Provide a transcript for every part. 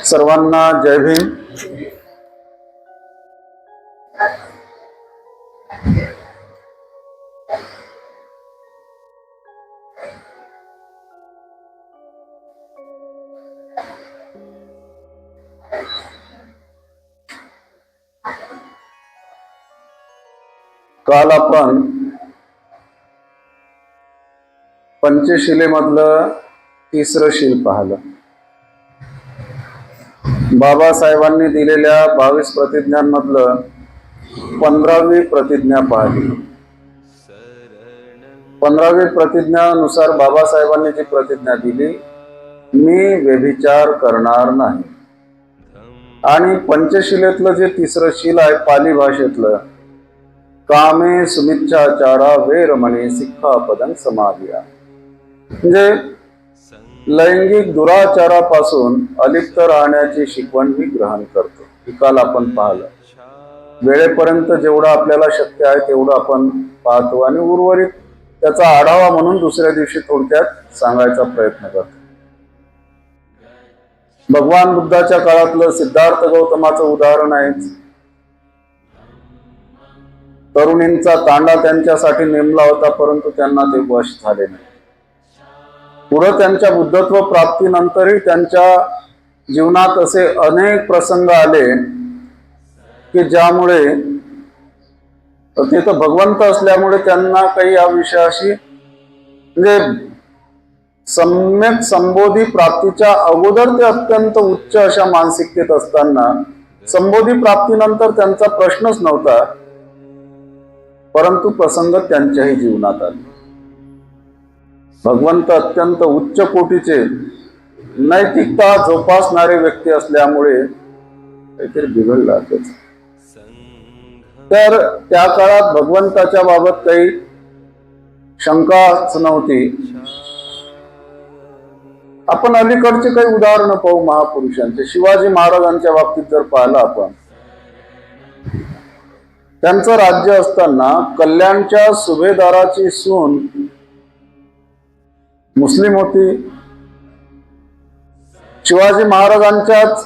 सर्वांना जय भीम. काल आपण पंचशिलेमधलं तिसरं शील पाहिलं. बाबासाहेबांनी दिलेल्या 22 प्रतिज्ञांमधलं 15वी प्रतिज्ञा पाहिली. 15वी प्रतिज्ञानुसार बाबासाहेबांनी जी प्रतिज्ञा दिली, मी व्यभिचार करणार नाही. आणि पंचशिलेतलं जे तिसरं शील आहे पाली भाषेतलं, कामे सुमिच्छाचारा वेरमणी सिक्खापदं समाधिया, म्हणजे लैंगिक दुराचारापासून अलिप्त राहण्याची शिकवण मी ग्रहण करतो. ही काल आपण पाहिलं. वेळेपर्यंत जेवढं आपल्याला शक्य आहे तेवढं आपण पाहतो आणि उर्वरित त्याचा आढावा म्हणून दुसऱ्या दिवशी थोडक्यात सांगायचा प्रयत्न करतो. भगवान बुद्धाच्या काळातलं सिद्धार्थ गौतमाचं उदाहरण आहेच. तरुणींचा तांडा त्यांच्यासाठी नेमला होता, परंतु त्यांना ते वश झाले नाही. पुढे त्यांच्या बुद्धत्व प्राप्तीनंतरही त्यांच्या जीवनात असे अनेक प्रसंग आले की ज्यामुळे ते तर भगवंत असल्यामुळे त्यांना काही या विषयाशी म्हणजे सम्यक संबोधी प्राप्तीच्या अगोदर ते अत्यंत उच्च अशा मानसिकतेत असताना संबोधी प्राप्तीनंतर त्यांचा प्रश्नच नव्हता, परंतु प्रसंग त्यांच्याही जीवनात आले. भगवंत अत्यंत उच्च कोटीचे नैतिकता जोपासणारे व्यक्ती असल्यामुळे काहीतरी बिघडलं त्याच. तर त्या काळात भगवंताच्या बाबत काही शंकाच नव्हती. आपण अलीकडचे काही उदाहरणं पाहू महापुरुषांचे. शिवाजी महाराजांच्या बाबतीत जर पाहिलं आपण, त्यांचं राज्य असताना कल्याणच्या सुभेदाराची सून मुस्लिम होती. शिवाजी महाराजांच्याच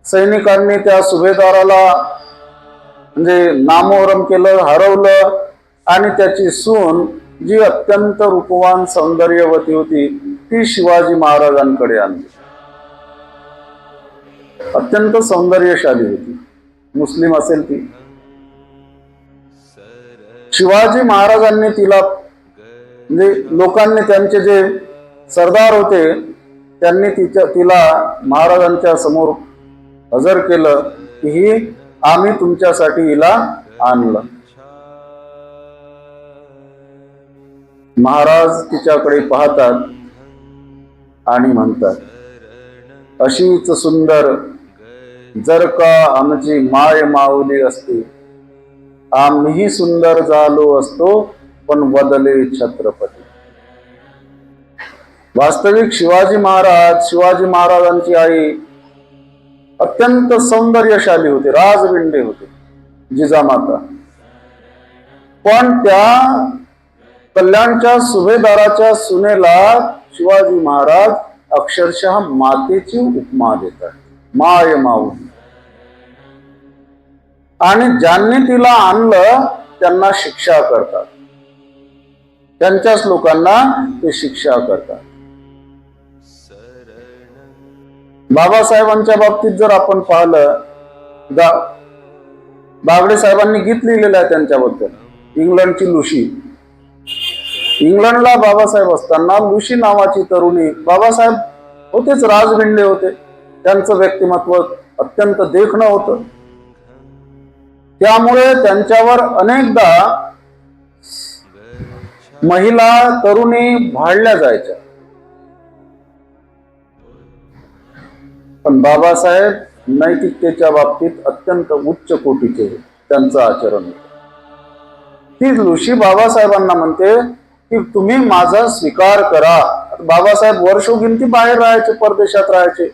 सैनिकांनी त्या सुभेदाराला म्हणजे नामोहरम केलं, हरवलं आणि त्याची सून जी अत्यंत रूपवान सौंदर्यवती होती ती शिवाजी महाराजांकडे आणली. अत्यंत सौंदर्यशाली होती, मुस्लिम असेल ती. शिवाजी महाराजांनी तिला म्हणजे लोकांनी त्यांचे जे सरदार होते त्यांनी तिला महाराजांच्या समोर हजर केलं की ही आम्ही तुमच्यासाठी हिला आणलं. महाराज तिच्याकडे पाहतात आणि म्हणतात, अशीच सुंदर जर का आमची माय माऊली असती, आम्हीही सुंदर झालो असतो, पण बदले छत्रपती. वास्तविक शिवाजी महाराजांची आई अत्यंत सौंदर्यशाली होते, राजविंडे होते, जिजामाता. पण त्या कल्याणच्या सुभेदाराच्या सुनेला शिवाजी महाराज अक्षरशः मातेची उपमा देतात, माय माऊली. आणि ज्यांनी तिला आणलं त्यांना शिक्षा करतात, त्यांच्याच लोकांना ते शिक्षा करतात. बाबासाहेबांच्या बाबतीत जर आपण पाहिलं, बागडे साहेबांनी गीत लिहिलेलं आहे त्यांच्याबद्दल, इंग्लंडची लुशी. इंग्लंडला बाबासाहेब असताना लुशी नावाची तरुणी, बाबासाहेब होतेच, राजभिंडे होते, त्यांचं व्यक्तिमत्व अत्यंत देखणं होतं. त्यामुळे त्यांच्यावर अनेकदा महिला तरुणी भाळल्या जायच्या. पण बाबासाहेब नैतिकतेच्या बाबतीत अत्यंत उच्च कोटीचे त्यांचं आचरण होतं. ती लुशी बाबासाहेबांना म्हणते की तुम्ही माझा स्वीकार करा. बाबासाहेब वर्षोगिंती बाहेर राहायचे, परदेशात राहायचे.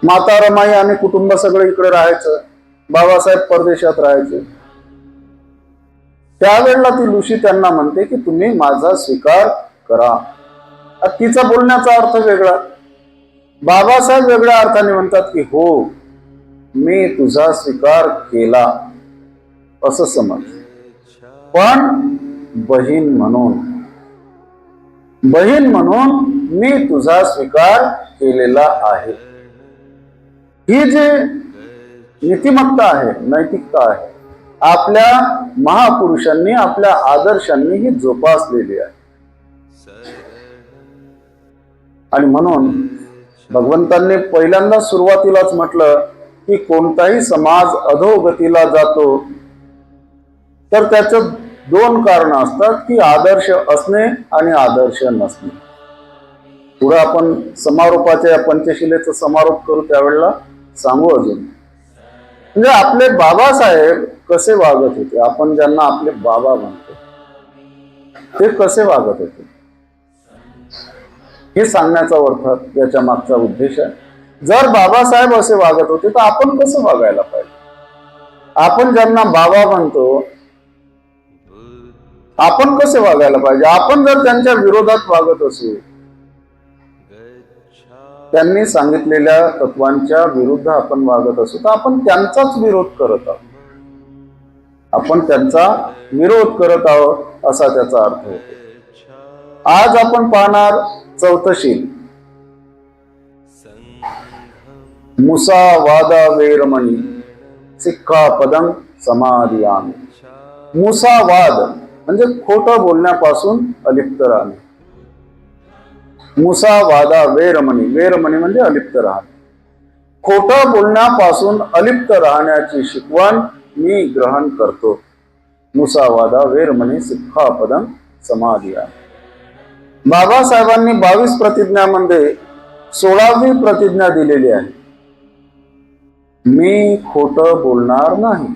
माता रमाई आणि कुटुंब सगळं इकडे राहायचं, बाबासाहेब परदेशात राहायचे. त्यावेळेला ती लुशी त्यांना म्हणते की तुम्ही माझा स्वीकार करा. तिचा बोलण्याचा अर्थ वेगळा. बाबासाहेब वेगळ्या अर्थाने म्हणतात की हो, मी तुझा स्वीकार केला असं समज, पण बहीण म्हणून मी तुझा स्वीकार केलेला आहे. ही जी नीतिमत्ता आहे, नैतिकता आहे, आपल्या महापुरुषांनी, आपल्या आदर्शांनी ही जोपासलेली आहे. आणि म्हणून भगवंतांनी पहिल्यांदा सुरुवातीलाच म्हटलं की कोणताही समाज अधोगतीला जातो तर त्याचं दोन कारण असतात, की आदर्श असणे आणि आदर्श नसणे. पुढे आपण समारोपाच्या या पंचशिलेचा समारोप करू त्यावेळेला सांगू अजून. म्हणजे आपले बाबासाहेब कसे वागत होते, आपण ज्यांना आपले बाबा म्हणतो ते कसे वागत होते हे सांगण्याचा अर्थ याच्या मागचा उद्देश आहे. जर बाबासाहेब असे वागत होते तर आपण कसं वागायला पाहिजे? आपण ज्यांना बाबा म्हणतो आपण कसे वागायला पाहिजे? आपण जर त्यांच्या विरोधात वागत असू, त्यांनी सांगितलेल्या तत्वांच्या विरुद्ध आपण वागत असू, तर आपण त्यांचाच विरोध करत आहोत. आपण त्यांचा विरोध करत आहोत असा त्याचा अर्थ होतो. आज आपण पाहणार चौथं शील, मुसावादा वेरमणी सिक्खापदं समादियामि. मुसावाद म्हणजे खोटं बोलण्यापासून अलिप्त राहणे. मुसावादा वेरमणी, वेरमणी म्हणजे अलिप्त राहणे. खोटं बोलण्यापासून अलिप्त राहण्याची शिकवण मी ग्रहण करतो. मुसावादा वेरमणी सिक्खापदं समादियामि. बाबासाहेबांनी 22 प्रतिज्ञांमध्ये 16वी प्रतिज्ञा दिलेली आहे, मी खोटं बोलणार नाही.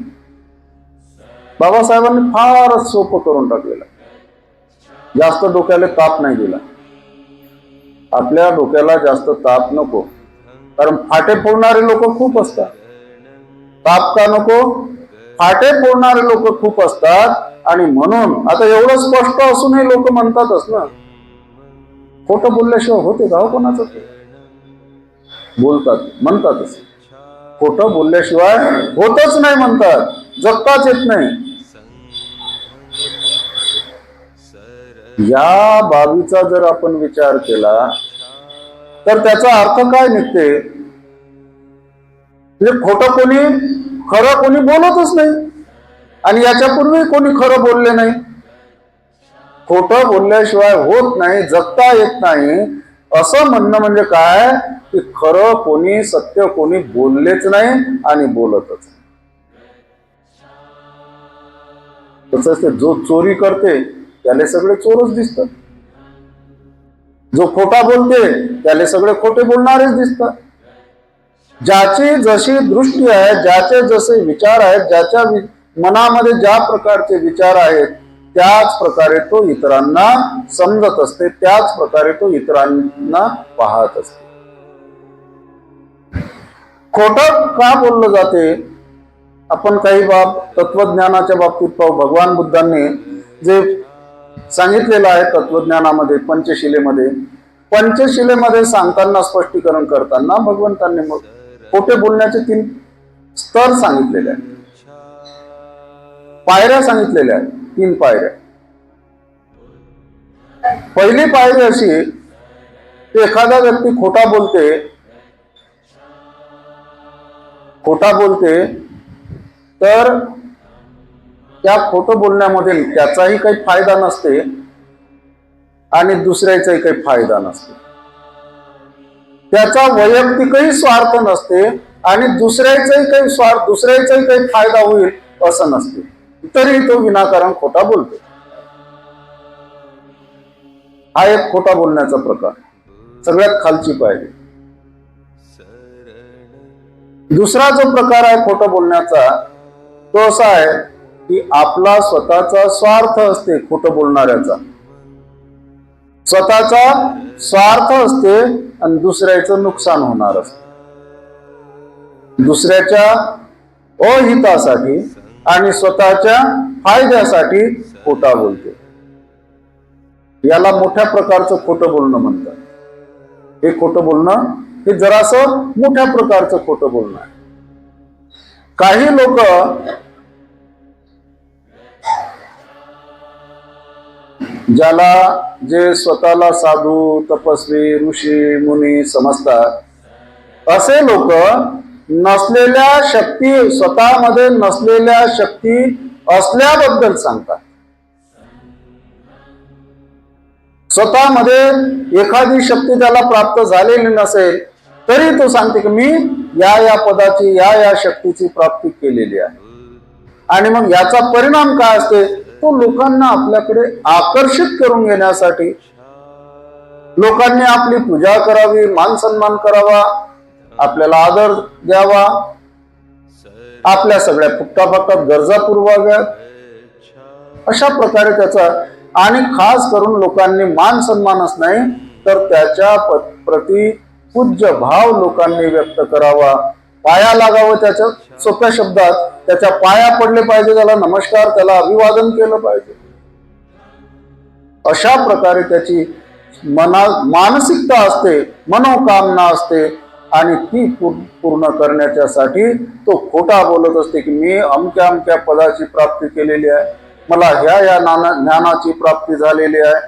बाबासाहेबांनी फारच सोपं करून टाकलेलं, जास्त डोक्याला ताप नाही दिला. आपल्या डोक्याला जास्त ताप नको, कारण फाटे फोडणारे लोक खूप असतात. ताप का नको? फाटे फोडणारे लोक खूप असतात. आणि म्हणून आता एवढं स्पष्ट असूनही लोक म्हणतातच ना, खोटं बोलल्याशिवाय होते का कोणाचं? ते बोलतात, म्हणतातच. खोटं बोलल्याशिवाय होतच नाही म्हणतात, जगताच येत नाही. या बाबीचा जर आपण विचार केला तर त्याचा अर्थ काय निघते? म्हणजे खोटं कोणी, खरं कोणी बोलतच नाही, आणि याच्यापूर्वी कोणी खरं बोलले नाही. खोटं बोलल्याशिवाय होत नाही, जगता येत नाही असं म्हणणं म्हणजे काय? की खरं कोणी, सत्य कोणी बोललेच नाही आणि बोलतच. तसंच ते जो चोरी करते त्याला सगळे चोरच दिसतात, जो खोटा बोलते त्याला सगळे खोटे बोलणारेच दिसतात. ज्याची जशी दृष्टी आहे, ज्याचे जसे विचार आहेत, ज्याच्या मनामध्ये ज्या प्रकारचे विचार आहेत त्याच प्रकारे तो इतरांना समजत असते, त्याच प्रकारे तो इतरांना पाहत असते. खोटं का बोललं जाते? आपण काही बाब तत्वज्ञानाच्या बाबतीत पाहू. भगवान बुद्धांनी जे सांगितलेलं आहे तत्वज्ञानामध्ये, पंचशिलेमध्ये सांगताना, स्पष्टीकरण करताना भगवंतांनी खोटे बोलण्याचे 3 स्तर सांगितलेले आहेत, पायऱ्या सांगितलेल्या आहेत, 3 पायऱ्या. पहिली पायरी अशी की एखादा व्यक्ती खोटा बोलते तर त्या खोटं बोलण्यामध्ये त्याचाही काही फायदा नसते आणि दुसऱ्याचाही काही फायदा नसते. त्याचा वैयक्तिकही स्वार्थ नसते आणि दुसऱ्याचाही काही फायदा होईल असं नसते, तरी तो विनाकारण खोटा बोलतो. हा एक खोटा बोलण्याचा प्रकार, सगळ्यात खालची पायरी. दुसरा जो प्रकार आहे खोटा बोलण्याचा, तो असा आहे की आपला स्वतःचा स्वार्थ असते. खोटं बोलणाऱ्याचा स्वतःचा स्वार्थ असते आणि दुसऱ्याचं नुकसान होणार असते. दुसऱ्याच्या अहितासाठी आणि स्वतःच्या फायद्यासाठी खोटा बोलते. याला मोठ्या प्रकारचं खोटं बोलणं म्हणतात. हे खोटं बोलणं हे जरासं मोठ्या प्रकारचं खोटं बोलणं आहे. काही लोक ज्याला जे स्वतःला साधू, तपस्वी, ऋषी, मुनी समजतात असे लोक नसलेल्या शक्ती, स्वतःमध्ये नसलेल्या शक्ती असल्याबद्दल सांगतात. स्वतःमध्ये एखादी शक्ती त्याला प्राप्त झालेली नसेल तरी तो सांगते की मी या पदाची या शक्तीची प्राप्ती केलेली आहे. आणि मग याचा परिणाम काय असते, तो लोकांना आपल्याकडे आकर्षित करून घेण्यासाठी लोकांनी आपली पूजा करावी, मान सन्मान करावा, आपल्याला आदर द्यावा, आपल्या सगळ्या फुकटाफाकटात गरजा पुरवाव्यात, अशा प्रकारे त्याचा, आणि खास करून लोकांनी मान सन्मानच नाही तर त्याच्या प्रति पूज्य भाव लोकांनी व्यक्त करावा, पाया लागावं, त्याच्या सोप्या शब्दात त्याच्या पाया पडले पाहिजे, त्याला नमस्कार, त्याला अभिवादन केलं पाहिजे. अशा प्रकारे त्याची मानसिकता असते, मनोकामना असते, आणि ती पूर्ण करण्याच्यासाठी तो खोटा बोलत असते की मी अमक्या पदाची प्राप्ती केलेली आहे, मला ह्या ज्ञानाची प्राप्ती झालेली आहे.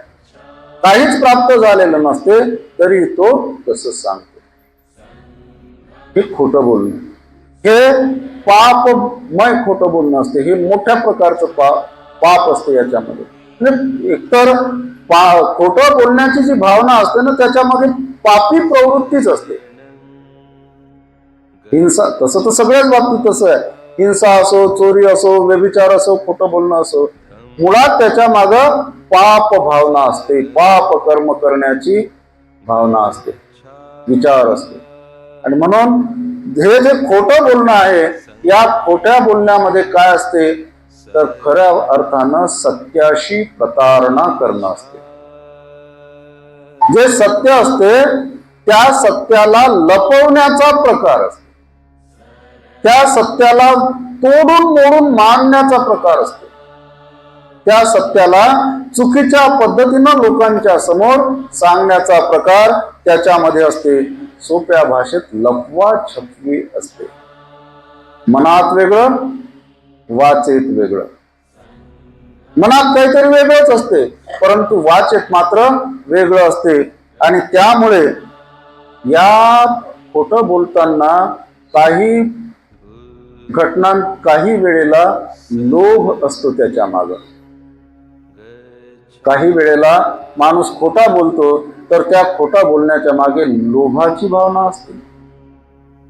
काहीच प्राप्त झालेलं नसते तरी तो तसं सांगतो. हे खोटं बोलणं, हे पापमय खोटं बोलणं असते. हे मोठ्या प्रकारचं पाप असते याच्यामध्ये. म्हणजे एकतर खोटं बोलण्याची जी भावना असते ना, त्याच्यामध्ये पापी प्रवृत्तीच असते. हिंसा, तसं तर सगळ्याच बाबतीत तसं आहे. हिंसा असो, चोरी असो, व्यभिचार असो, खोटं बोलणं असो, मुळात त्याच्या मागं पाप भावना असते, पाप कर्म करण्याची भावना असते, विचार असते. आणि म्हणून हे जे खोटं बोलणं आहे, या खोट्या बोलण्यामध्ये काय असते तर खऱ्या अर्थानं सत्याशी प्रतारणा करणं असते. जे सत्य असते त्या सत्याला लपवण्याचा प्रकार असतो, त्या सत्याला तोडून मोडून मांडण्याचा प्रकार असतो, त्या सत्याला चुकीच्या पद्धतीनं लोकांच्या समोर सांगण्याचा प्रकार त्याच्यामध्ये असते. सोप्या भाषेत लपवा छपवी असते. मनात वेगळं, वाचेत वेगळं. मनात काहीतरी वेगळंच असते परंतु वाचेत मात्र वेगळं असते. आणि त्यामुळे या खोटं बोलताना काही घटना, काही वेळेला लोभ असतो त्याच्या मागं. काही वेळेला माणूस खोटा बोलतो तर त्या खोटा बोलण्याच्या मागे लोभाची भावना असते.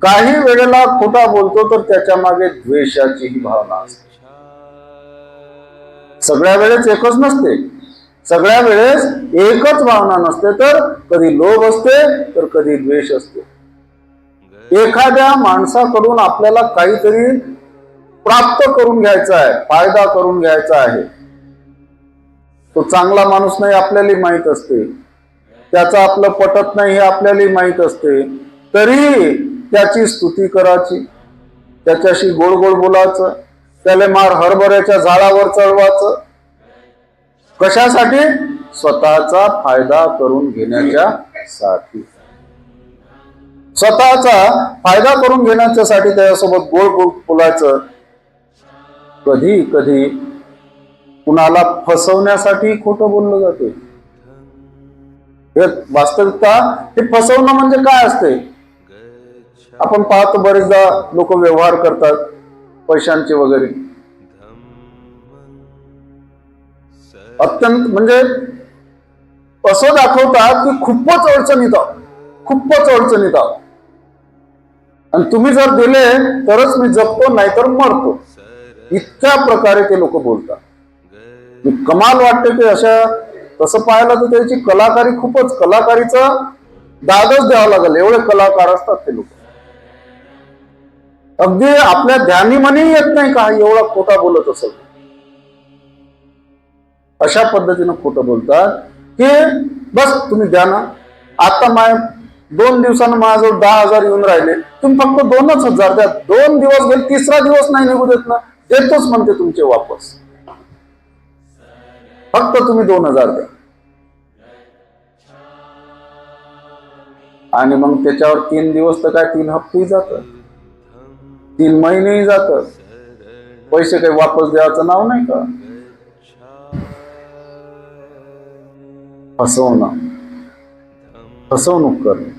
काही वेळेला खोटा बोलतो तर त्याच्या मागे द्वेषाचीही भावना असते. सगळ्या वेळेस एकच नसते, सगळ्या वेळेस एकच भावना नसते, तर कधी लोभ असते तर कधी द्वेष असते. एखाद्या माणसाकडून आपल्याला काहीतरी प्राप्त करून घ्यायचा आहे, फायदा करून घ्यायचा आहे. तो चांगला माणूस नाही आपल्याला माहित असते, त्याचं आपलं पटत नाही हे आपल्याला माहित असते, तरी त्याची स्तुती करायची, त्याच्याशी गोड गोड बोलायचं, त्याला मार हरभऱ्याच्या झाडावर चढवायचं. कशासाठी? स्वतःचा फायदा करून घेण्याच्या साठी, स्वतःचा फायदा करून घेण्याच्यासाठी त्याच्यासोबत गोड गोड बोलायचं. कधी कधी कुणाला फसवण्यासाठी खोटं बोललं जाते. हे वास्तविकता, हे फसवणं म्हणजे काय असते? आपण पाहतो बरेचदा लोक व्यवहार करतात पैशांचे वगैरे, अत्यंत म्हणजे असं दाखवतात की खूपच अडचणीत आहोत, खूपच अडचणीत आहोत, आणि तुम्ही जर दिले तरच मी जगतो नाहीतर मरतो. इतक्या प्रकारे ते लोक बोलतात. कमाल वाटते की अशा, तसं पाहायला तर त्याची कलाकारी, खूपच कलाकारीचा दादच द्यावा लागेल, एवढे कलाकार असतात ते लोक. अगदी आपल्या ध्यानीमनी येत नाही का एवढा खोटा बोलत असेल. अशा पद्धतीनं खोटं बोलतात की बस तुम्ही द्या ना, आता 2 दिवसानं माझ्याजवळ 10,000 येऊन राहिले, तुम्ही फक्त 2,000 द्या. 2 दिवस गेले, 3रा दिवस नाही निघू देत ना, देतोच म्हणते तुमचे वापस, फक्त तुम्ही 2,000 द्या. आणि मग त्याच्यावर 3 दिवस तर काय 3 हप्तेही जातात, 3 महिनेही जातात. पैसे काही वापस द्यायचं नाव नाही का? फसवणं, फसवणूक करणे.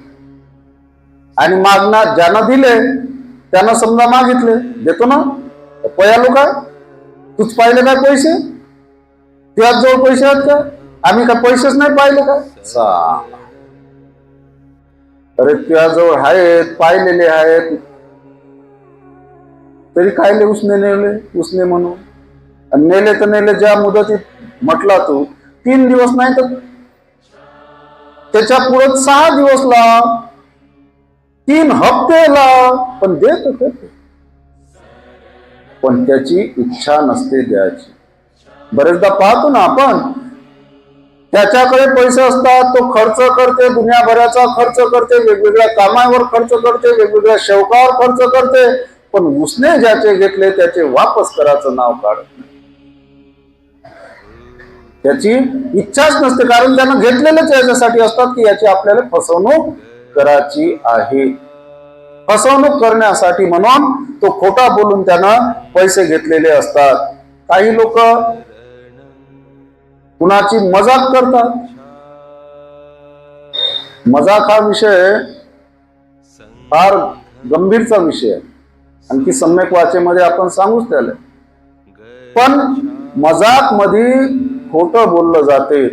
आणि मागणार ज्यानं दिले त्यानं समजा मागितले, देतो ना, पयालो काय? तूच पाहिले काय पैसे? तुझ्याच जवळ पैसे आहेत का? आम्ही काय पैसेच नाही पाहिले का? अरे तुझ्याजवळ आहेत, पाहिलेले आहेत, तरी कायले उसने नेले, उसने म्हणून. आणि नेले तर नेले ज्या मुदतीत म्हटला तू, 3 दिवस नाही तर त्याच्या पुढे 6 दिवस लाव, 3 हप्ते लाव, पण देत होते. पण त्याची इच्छा नसते द्यायची. बरेचदा पाहतो ना आपण, त्याच्याकडे पैसे असतात, तो खर्च करते, दुनियाभराचा खर्च करते, वेगवेगळ्या कामावर खर्च करते, वेगवेगळ्या शेवकावर खर्च करते, पण उसने ज्याचे घेतले त्याचे वापस करायचं नाव काढत नाही. त्याची इच्छाच नसते, कारण त्यानं घेतलेलेच याच्यासाठी असतात की याची आपल्याला फसवणूक करायची आहे. फसवणूक करण्यासाठी म्हणून तो खोटा बोलून त्यानं पैसे घेतलेले असतात. काही लोक कुणाची मजाक करतात. मजाक हा विषय फार गंभीरचा विषय आहे, आणखी सम्यक वाचेमध्ये आपण सांगूच त्याला. पण मजाक मध्ये खोटं बोललं जाते.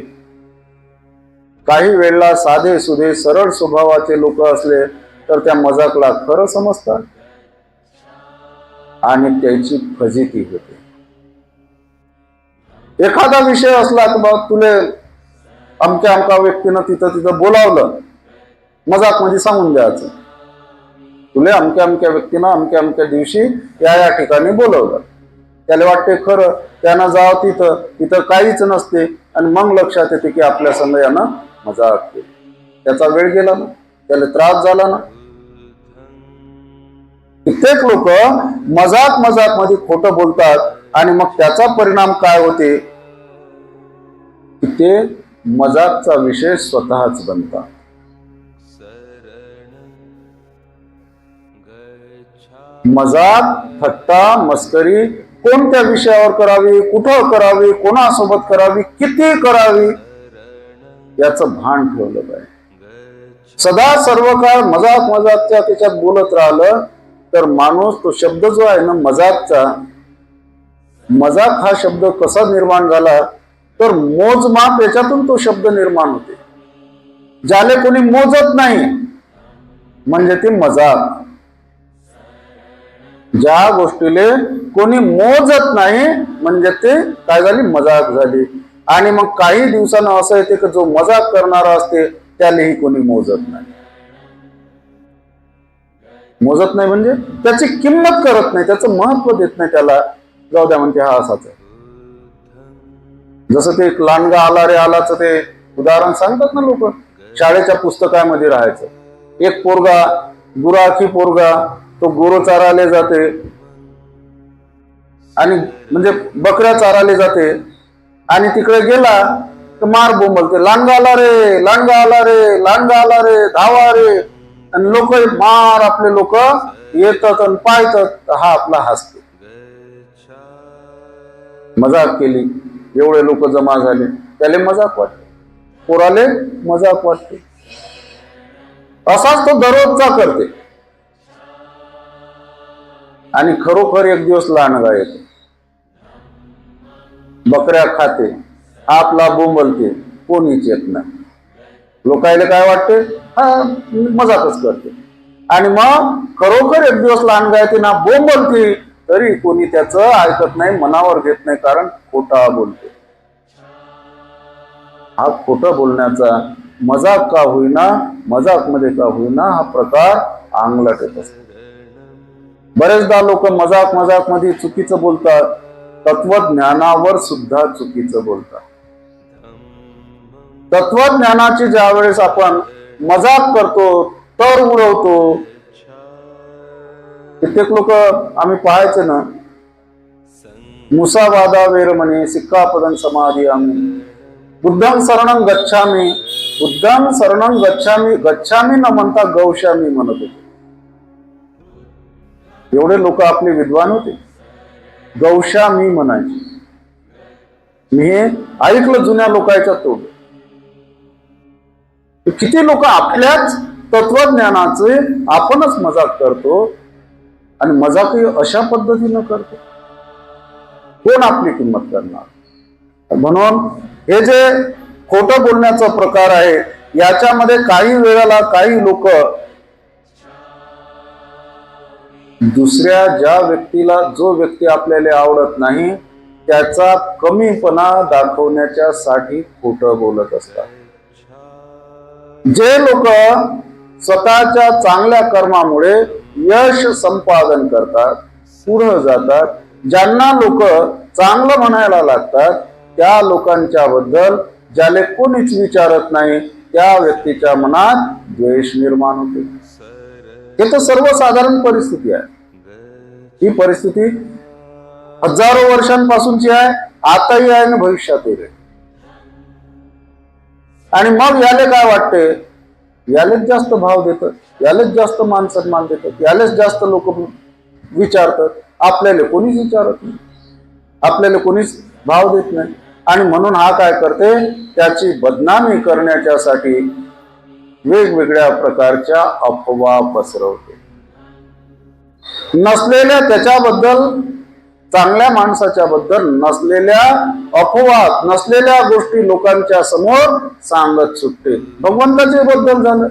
काही वेळेला साधे सुधे सरळ स्वभावाचे लोक असले तर त्या मजाकला खरं समजतात आणि त्याची फजिती होते. एखादा विषय असला की बाबा तुले अमक्या अमका व्यक्तीनं तिथं बोलावलं, मजाक मध्ये सांगून द्यायचं, तुले अमक्या अमक्या व्यक्तीनं अमक्या अमक्या दिवशी या ठिकाणी बोलवलं. त्याला वाटते खरं, त्यानं जावं तिथं काहीच नसते, आणि मग लक्षात येते की आपल्या संग यानं मजाक केली. त्याचा वेळ गेला ना, त्याला त्रास झाला ना. कित्येक लोक मजाक मध्ये खोटं बोलतात आणि मग त्याचा परिणाम काय होते की ते मजाकचा विषय स्वतःच बनतात. मजाक, थट्टा, मस्करी कोणत्या विषयावर करावी, कुठं करावी, कोणासोबत करावी, किती करावी, याचं भान ठेवलं पाहिजे. सदा सर्व काळ मजाकच्या त्याच्यात बोलत राहिलं तर माणूस, तो शब्द जो आहे ना मजाकचा, मजाक हा शब्द कसा निर्माण झाला तर मोजमाप याच्यातून तो शब्द निर्माण होते. ज्याले कोणी मोजत नाही म्हणजे ती मजाक. ज्या गोष्टीले कोणी मोजत नाही म्हणजे ते काय झाली, मजाक झाली. आणि मग काही दिवसानं असं येते की जो मजाक करणारा असते त्यालाही कोणी मोजत नाही. मोजत नाही म्हणजे त्याची किंमत करत नाही, त्याचं महत्व देत नाही, त्याला जाऊ द्या म्हणते हा असाच आहे. जसं ते लांडगा आला रे आलाचं ते उदाहरण सांगतात ना लोक, शाळेच्या पुस्तकामध्ये राहायचं. एक पोरगा, गुराखी पोरगा, तो गुरु चारायला जाते आणि म्हणजे बकऱ्या चारायला जाते, आणि तिकडे गेला तर मार बोंबलते, लांडगा आला रे, लांडगा आला रे, लांडगा आला रे, धावा रे. आणि लोक मार, आपले लोक येतात आणि पाहतात, हा आपला हसते. मजाक केली, एवढे लोक जमा झाले, त्याले मजाक वाटते, पोराले मजाक वाटते. असाच तो दररोजचा करते. आणि खरोखर एक दिवस लांडगा येतो, बकऱ्या खाते, आपला बोंबलते, कोणीच येत नाही. लोकायला काय वाटते, हा मजाकच करते. आणि मग खरोखर एक दिवस लांडगा येते ना, बोंबलते, तरी कोणी त्याचं ऐकत नाही, मनावर घेत नाही, कारण खोटा बोलते. हा खोटा बोलण्याचा मजाक का होईना, मजाक मध्ये का होईना, हा प्रकार अंगलट येत असतो. बरेचदा लोक मजाक मध्ये चुकीचं बोलतात, तत्वज्ञानावर सुद्धा चुकीचं बोलतात. तत्वज्ञानाची ज्या वेळेस आपण मजाक करतो, तर उडवतो. कित्येक लोक आम्ही पाहायचे ना, मुसावादा वेरमणी सिक्कापदं समाधी आम्ही बुद्धं शरणं गच्छामि बुद्धं शरणं गच्छामी गच्छामी न म्हणता गौशामी म्हणत होते. एवढे लोक आपले विद्वान होते. गौशामी म्हणायचे. मी हे ऐकलं जुन्या लोकांच्या तोंड. किती लोक आपल्याच तत्वज्ञानाचे आपणच मजाक करतो आणि मजाकही अशा पद्धतीनं करतो. कोण आपली किंमत करणार? म्हणून हे जे खोटं बोलण्याचा प्रकार आहे याच्यामध्ये काही वेळेला काही लोक दुसऱ्या ज्या व्यक्तीला जो व्यक्ती आपल्याला आवडत नाही त्याचा कमीपणा दाखवण्याच्या साठी खोटं बोलत असतात. जे लोक स्वतःच्या चांगल्या कर्मामुळे यश संपादन करतात, पुढे जातात, ज्यांना लोक चांगलं म्हणायला लागतात त्या लोकांच्या बद्दल ज्याले कोणीच विचारत नाही त्या व्यक्तीच्या मनात द्वेष निर्माण होते. हे तर सर्वसाधारण परिस्थिती आहे. ही परिस्थिती हजारो वर्षांपासूनची आहे, आताही आहे आणि भविष्यातही आहे. आणि मग याले काय वाटते? यालेच जास्त भाव देतात, यालेच जास्त मान सन्मान देतात, यालेच जास्त लोक विचारतात. आपल्याला कोणीच विचारत नाही, आपल्याला कोणीच भाव देत नाही. आणि म्हणून हा काय करते? त्याची बदनामी करण्याच्यासाठी वेगवेगळ्या प्रकारच्या अफवा पसरवते. नसलेल्या त्याच्याबद्दल, चांगल्या माणसाच्या बद्दल नसलेल्या अफवा, नसलेल्या गोष्टी लोकांच्या समोर सांगत सुटते. भगवंताचे बद्दल झालं,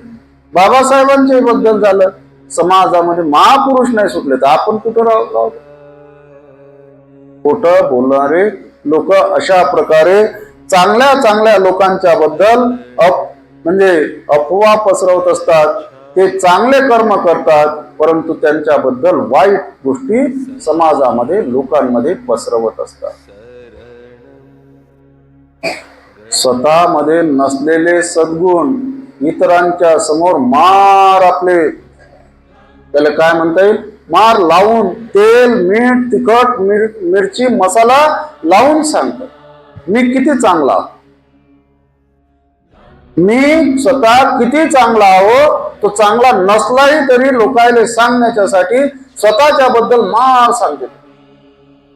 बाबासाहेबांचे बद्दल झालं, समाजामध्ये महापुरुष नाही सुटले तर आपण कुठं राहतो? खोटं बोलणारे लोक अशा प्रकारे चांगल्या चांगल्या लोकांच्या बद्दल म्हणजे अफवा पसरवत असतात. ते चांगले कर्म करतात परंतु त्यांच्याबद्दल वाईट गोष्टी समाजामध्ये लोकांमध्ये पसरवत असतात. स्वतःमध्ये नसलेले सद्गुण इतरांच्या समोर मार आपले, त्याला काय म्हणता येईल, मार लावून तेल मीठ तिखट मिरची मसाला लावून सांगतात मी किती चांगला, मी स्वतः किती चांगला आहो. तो चांगला नसलाही तरी लोकांना सांगण्याच्यासाठी स्वतःच्या बद्दल मार सांगते.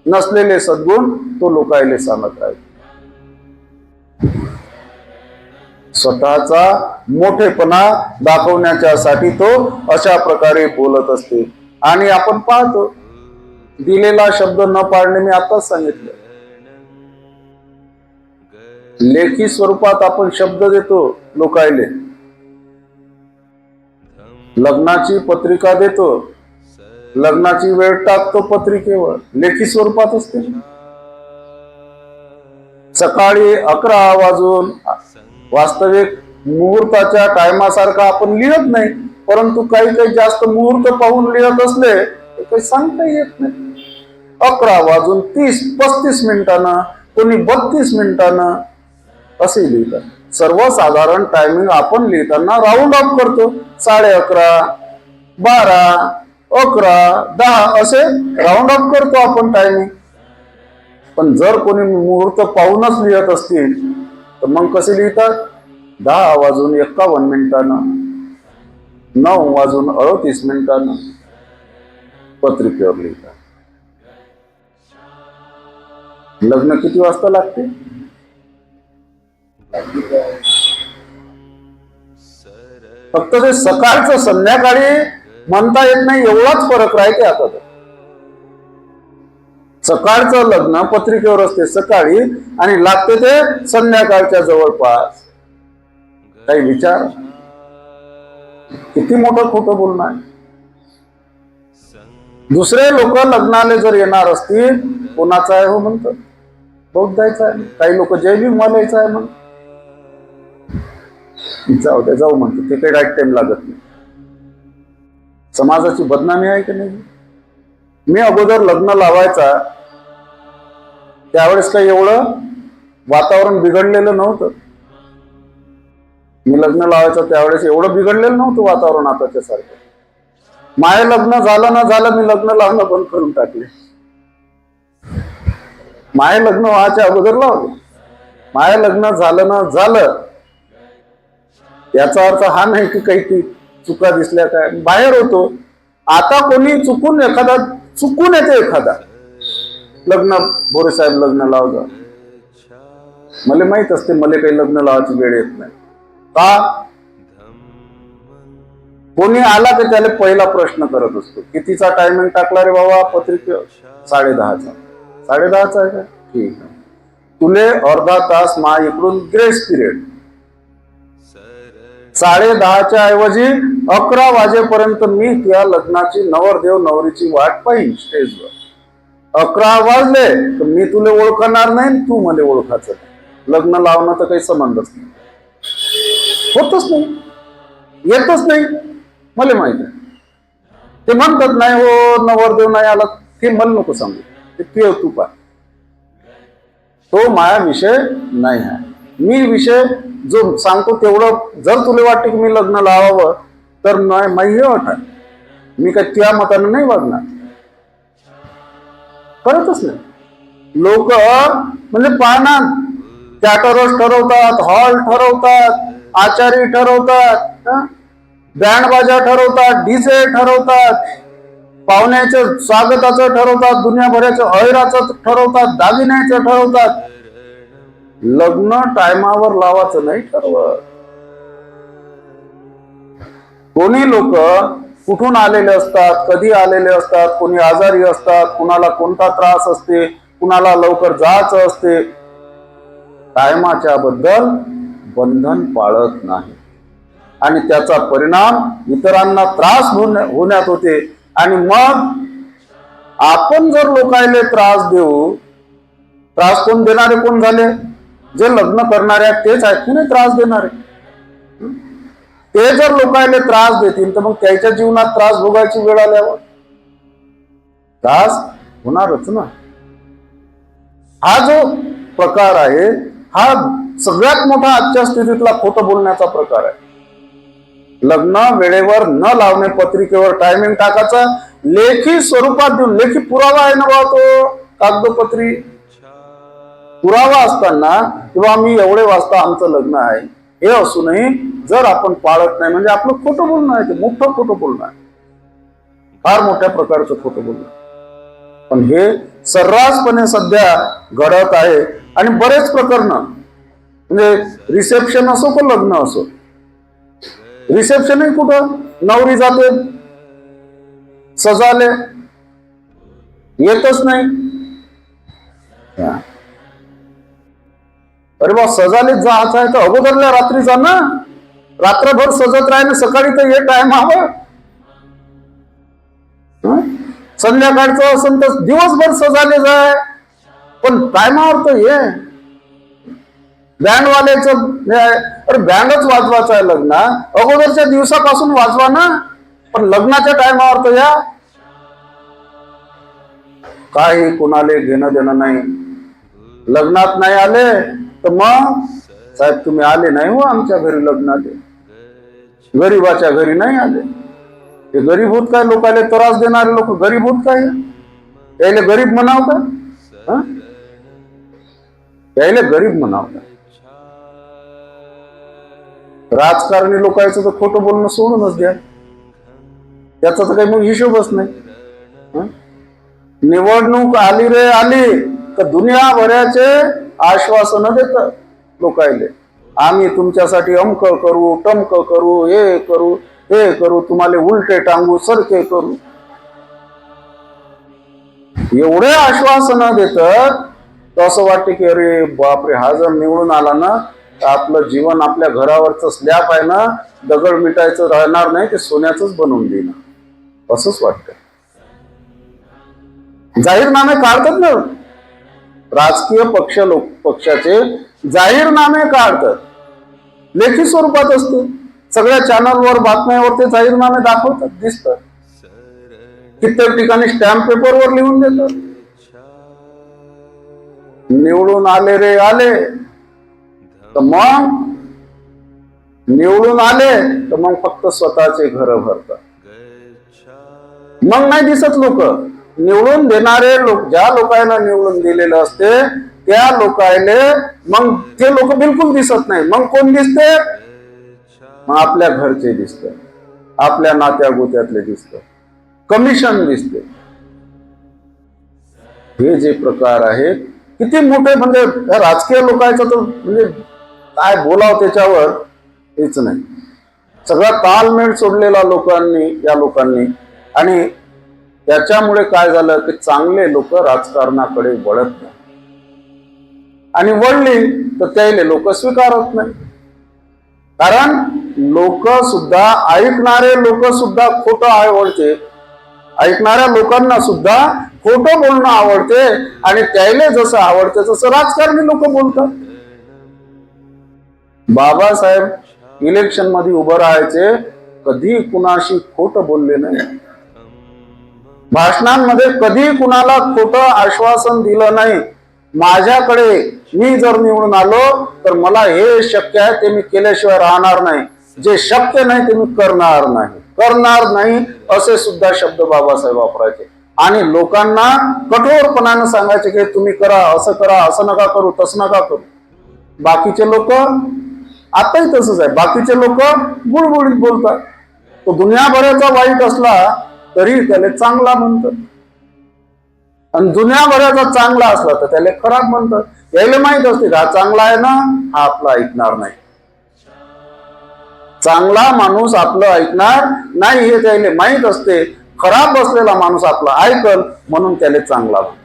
नसलेले सद्गुण तो लोकांना सांगत राहील. स्वतःचा मोठेपणा दाखवण्याच्यासाठी तो अशा प्रकारे बोलत असते. आणि आपण पाहतो दिलेला शब्द न पाळणे, मी आताच सांगितलं. लेखी स्वरूपात आपण शब्द देतो लोकायले, लग्नाची पत्रिका देतो, लग्नाची वेळ टाकतो पत्रिकेवर, लेखी स्वरूपात असते. सकाळी 11 वाजून वास्तविक मुहूर्ताच्या टायमासारखा आपण लिहत नाही, परंतु काही काही जास्त मुहूर्त पाहून लिहत असले तर काही सांगता येत नाही. 11 वाजून 30-35 मिनिटांना, कोणी 32 मिनिटांना असे लिहितात. सर्वसाधारण टायमिंग आपण लिहिताना राऊंड ऑफ करतो. 11:30, 12, 11, 10 असे राऊंड ऑफ करतो आपण टायमिंग. पण जर कोणी मुहूर्त पाहूनच लिहत असतील तर मग कसे लिहितात? 10 वाजून 51 मिनिटांना, 9 वाजून 38 मिनिटांना पत्रिकेवर लिहितात. लग्न किती वाजता लागते? फक्त ते सकाळचं संध्याकाळी म्हणता येत नाही एवढाच फरक राहते. आता सकाळचं लग्न पत्रिकेवर असते सकाळी आणि लागते ते संध्याकाळच्या जवळपास. काही विचार, किती मोठं खोटं बोलणं आहे. दुसरे लोक लग्नाला जर येणार असतील, कोणाचा आहे हो म्हणतात, बौद्धायचा आहे. काही लोक जय भीम मलायचा आहे म्हणतात, जाऊ द्या जाऊ म्हणतो, ते काही राईट टाइम लागत नाही. समाजाची बदनामी आहे की नाही? मी अगोदर लग्न लावायचा त्यावेळेस काही एवढं वातावरण बिघडलेलं नव्हतं. मी लग्न लावायचं त्यावेळेस एवढं बिघडलेलं नव्हतं वातावरण आताच्या सारखं. माय लग्न झालं ना झालं, मी लग्न लावणं बंद करून टाकले. माय लग्न व्हायच्या अगोदर लावले, माय लग्न झालं ना झालं याचा अर्थ हा नाही की काही चुका दिसल्या काय, बाहेर होतो. आता कोणी चुकून येते एखादा, लग्न बोरेसाहेब लग्न लावलं, मला माहित असते मला काही लग्न लावायची वेळ येत नाही. का? कोणी आला की त्याला पहिला प्रश्न करत असतो, कितीचा टायमिंग टाकला रे बाबा पत्रिके? 10:30चा. 10:30चा आहे का? ठीक आहे, तुले अर्धा तास मा इकडून ग्रेस पिरियड. 10:30च्या ऐवजी 11 वाजेपर्यंत मी त्या लग्नाची नवरदेव नवरीची वाट पाहिन स्टेजवर. 11 वाजले तर मी तुला ओळखणार नाही, तू मला ओळखायचं नाही. लग्न लावणं तर काही संबंधच नाही, होतच नाही, येतच नाही. मला माहिती आहे. ते म्हणतात नाही हो नवरदेव नाही आला, ते मला नको सांगू, ते पिव तू पा. तो माझा विषय नाही आहे. मी विषय जो सांगतो तेवढं. जर तुला वाटते की मी लग्न लावावं तर नाही वाटत, मी काय त्या मताने नाही वागणार, करतच नाही. लोक म्हणजे पाहना, कॅटरर्स ठरवतात, हॉल ठरवतात, आचारी ठरवतात, बँड बाजा ठरवतात, डीजे ठरवतात, पाहुण्याचं स्वागताचं ठरवतात, दुनियाभराचं अहिराचं ठरवतात, दागिन्याचं ठरवतात. लग्न टायमावर लावायचं नाही ठरवत. कोणी लोक कुठून आलेले असतात, कधी आलेले असतात, कोणी आजारी असतात, कुणाला कोणता त्रास असते, कुणाला लवकर जायचं असते. टायमाच्या बद्दल बंधन पाळत नाही आणि त्याचा परिणाम इतरांना त्रास होण्यात होते. आणि मग आपण जर लोकांना त्रास देऊ, त्रास कोण देणारे कोण झाले? जे लग्न करणारे आहेत तेच आहेत की नाही त्रास देणारे. ते जर लोकांना त्रास देतील तर मग त्याच्या जीवनात त्रास भोगायची वेळ आल्यावर त्रास होणारच ना. हा जो प्रकार आहे हा सगळ्यात मोठा आजच्या स्थितीतला खोटं बोलण्याचा प्रकार आहे. लग्न वेळेवर न लावणे, पत्रिकेवर टायमिंग टाकायचा, लेखी स्वरूपात देऊन, लेखी पुरावा आहे ना बा तो, कागदोपत्री पुरावा असताना किंवा मी एवढे वाजता आमचं लग्न आहे हे असूनही जर आपण पाळत नाही म्हणजे आपलं खोटं बोलणं आहे, ते मोठं खोटं बोलणं आहे, फार मोठ्या प्रकारचं खोटं बोलणं. पण हे सर्रासपणे सध्या घडत आहे आणि बरेच प्रकरण, म्हणजे रिसेप्शन असो का लग्न असो, रिसेप्शनही कुठं नवरी जाते सजाले, येतच नाही. अरे बा सजाले जायचं आहे तर अगोदरल्या रात्री जा ना, रात्रभर सजत राहिले, सकाळी तर ये टाइम हवं. संध्याकाळचं असं तर दिवसभर सजाले जाय, पण टायमावर तर ये. बँडवाल्याच अरे बँडच वाजवायचं आहे लग्न, अगोदरच्या दिवसापासून वाजवा ना, पण लग्नाच्या टायमावर तर या. काही कोणाले घेणं देणं नाही. लग्नात नाही आले तर मग साहेब तुम्ही आले नाही हो आमच्या घरी लग्नात, गरीबाच्या घरी नाही आले. ते गरीब होत काय? लोकांना त्रास देणारे लोक गरीब होत काय? त्याला गरीब म्हणाव का? त्याला गरीब म्हणाव का? राजकारणी लोकांचं तर खोटं बोलणं सोडूनच द्या, त्याचा तर काही मग हिशोबच नाही. निवडणूक आली रे आली तर दुनियाभराचे आश्वासन देतात लोकांना, आम्ही तुमच्यासाठी अमक करू, टमक करू, हे करू, हे करू, तुम्हाला उलटे टांगू, सरके करू, एवढे आश्वासन देतात तर असं वाटते की अरे बापरे, हा जर निवडून आला ना तर आपलं जीवन, आपल्या घरावरचं स्लॅब आहे ना, दगड मिटायचं राहणार नाही, ते सोन्याचंच बनवून देणार असंच वाटतं. जाहीरनामे काढतात ना राजकीय पक्षाचे, जाहीरनामे काढतात, लेखी स्वरूपात असते, सगळ्या चॅनलवर बातम्यावर ते जाहीरनामे दाखवतात, दिसतात, कित्येक ठिकाणी स्टॅम्प पेपरवर लिहून देतात. निवडून आले रे आले तर मग निवडून आले तर मग फक्त स्वतःचे घर भरतात, मग नाही दिसत लोक. निवडून देणारे लोक, ज्या लोकांना निवडून दिलेलं असते त्या लोकांना मग ते लोक बिलकुल दिसत नाही. मग कोण दिसते? मग आपल्या घरचे दिसतं, आपल्या नात्या गोत्यातले दिसतं, कमिशन दिसते. हे जे प्रकार आहेत किती मोठे, म्हणजे राजकीय लोकांचं तर म्हणजे काय बोलावं त्याच्यावर हेच नाही. सगळा तालमेळ सोडलेला या लोकांनी. आणि त्याच्यामुळे काय झालं की चांगले लोक राजकारणाकडे वळत नाही, आणि वळली तर त्याले लोक स्वीकारत नाही. कारण लोक सुद्धा, ऐकणारे लोक सुद्धा खोटं आवडते, ऐकणाऱ्या लोकांना सुद्धा खोटं बोलणं आवडते, आणि त्याला जसं आवडते तसं राजकारणी लोक बोलतात. बाबासाहेब इलेक्शन मध्ये उभं राहायचे, कधी कुणाशी खोटं बोलले नाही, भाषणांमध्ये कधी कुणाला खोटं आश्वासन दिलं नाही. माझ्याकडे मी जर निवडून आलो तर मला हे शक्य आहे ते मी केल्याशिवाय राहणार नाही, जे शक्य नाही ते मी करणार नाही असे सुद्धा शब्द बाबासाहेब वापरायचे. आणि लोकांना कठोरपणाने सांगायचे की तुम्ही करा, असं नका करू, तसं नका करू. बाकीचे लोक आताही तसंच आहे, बाकीचे लोक गुळगुळीत बोलतात. तो दुनियाभराचा वाईट असला तरी त्याला चांगला म्हणतात, आणि दुनियाभराचा चांगला असला तर त्याला खराब म्हणतात. यायला माहित असते हा चांगला आहे ना, हा आपला ऐकणार नाही, चांगला माणूस आपलं ऐकणार नाही हे त्याला माहित असते. खराब बसलेला माणूस आपला ऐकल म्हणून त्याला चांगला म्हणतात.